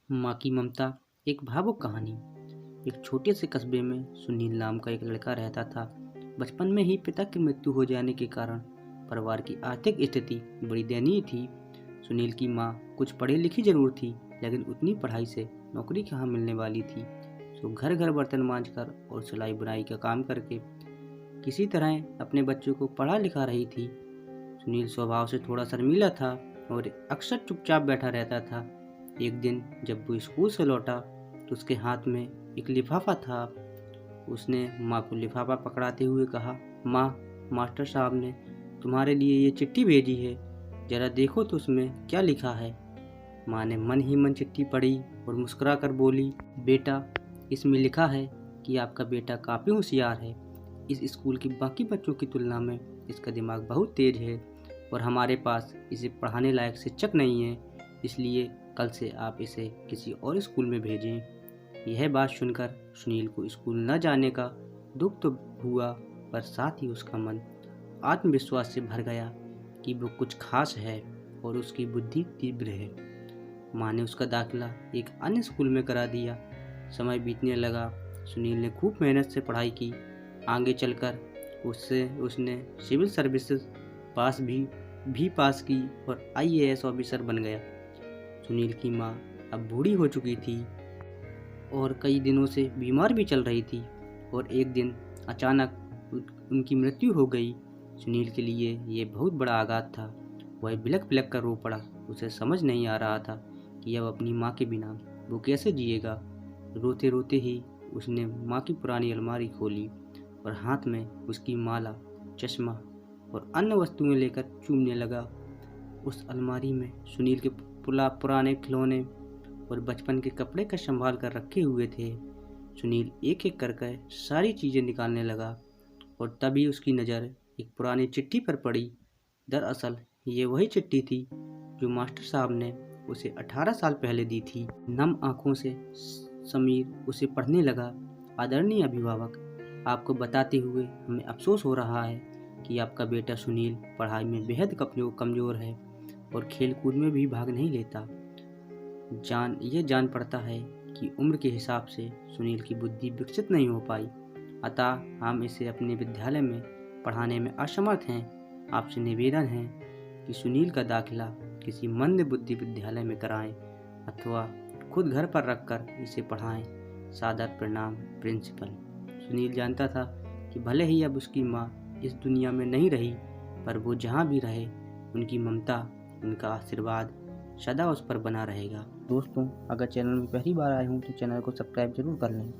माँ की ममता, एक भावुक कहानी। एक छोटे से कस्बे में सुनील नाम का एक लड़का रहता था। बचपन में ही पिता की मृत्यु हो जाने के कारण परिवार की आर्थिक स्थिति बड़ी दयनीय थी। सुनील की माँ कुछ पढ़ी लिखी जरूर थी, लेकिन उतनी पढ़ाई से नौकरी कहाँ मिलने वाली थी। सो घर घर बर्तन मांजकर और सिलाई बुनाई का काम करके किसी तरह अपने बच्चों को पढ़ा लिखा रही थी। सुनील स्वभाव से थोड़ा शर्मीला था और अक्सर चुपचाप बैठा रहता था। एक दिन जब वो स्कूल से लौटा तो उसके हाथ में एक लिफाफा था। उसने माँ को लिफाफा पकड़ाते हुए कहा, माँ, मास्टर साहब ने तुम्हारे लिए ये चिट्ठी भेजी है, जरा देखो तो उसमें क्या लिखा है। माँ ने मन ही मन चिट्ठी पढ़ी और मुस्कुरा कर बोली, बेटा, इसमें लिखा है कि आपका बेटा काफ़ी होशियार है। इस स्कूल की बाकी बच्चों की तुलना में इसका दिमाग बहुत तेज है और हमारे पास इसे पढ़ाने लायक शिक्षक नहीं है, इसलिए कल से आप इसे किसी और स्कूल में भेजें। यह बात सुनकर सुनील को स्कूल न जाने का दुख तो हुआ, पर साथ ही उसका मन आत्मविश्वास से भर गया कि वो कुछ खास है और उसकी बुद्धि तीव्र है। माँ ने उसका दाखिला एक अन्य स्कूल में करा दिया। समय बीतने लगा। सुनील ने खूब मेहनत से पढ़ाई की। आगे चलकर उसने सिविल सर्विसेज भी पास की और आईएएस ऑफिसर बन गया। सुनील की माँ अब बूढ़ी हो चुकी थी और कई दिनों से बीमार भी चल रही थी और एक दिन अचानक उनकी मृत्यु हो गई। सुनील के लिए ये बहुत बड़ा आघात था। वह बिलख बिलख कर रो पड़ा। उसे समझ नहीं आ रहा था कि अब अपनी माँ के बिना वो कैसे जिएगा। रोते रोते ही उसने माँ की पुरानी अलमारी खोली और हाथ में उसकी माला, चश्मा और अन्य वस्तुएं लेकर चूमने लगा। उस अलमारी में सुनील के पुराने खिलौने और बचपन के कपड़े का संभाल कर रखे हुए थे। सुनील एक एक करके सारी चीज़ें निकालने लगा और तभी उसकी नज़र एक पुरानी चिट्ठी पर पड़ी। दरअसल ये वही चिट्ठी थी जो मास्टर साहब ने उसे 18 साल पहले दी थी। नम आंखों से समीर उसे पढ़ने लगा। आदरणीय अभिभावक, आपको बताते हुए हमें अफसोस हो रहा है कि आपका बेटा सुनील पढ़ाई में बेहद कमज़ोर है और खेलकूद में भी भाग नहीं लेता। ये जान पड़ता है कि उम्र के हिसाब से सुनील की बुद्धि विकसित नहीं हो पाई, अतः हम इसे अपने विद्यालय में पढ़ाने में असमर्थ हैं। आपसे निवेदन है कि सुनील का दाखिला किसी मंद बुद्धि विद्यालय में कराएं अथवा खुद घर पर रखकर इसे पढ़ाएं। सादर प्रणाम, प्रिंसिपल। सुनील जानता था कि भले ही अब उसकी माँ इस दुनिया में नहीं रही, पर वो जहाँ भी रहे उनकी ममता, उनका आशीर्वाद सदा उस पर बना रहेगा। दोस्तों, अगर चैनल में पहली बार आए हों तो चैनल को सब्सक्राइब जरूर कर लें।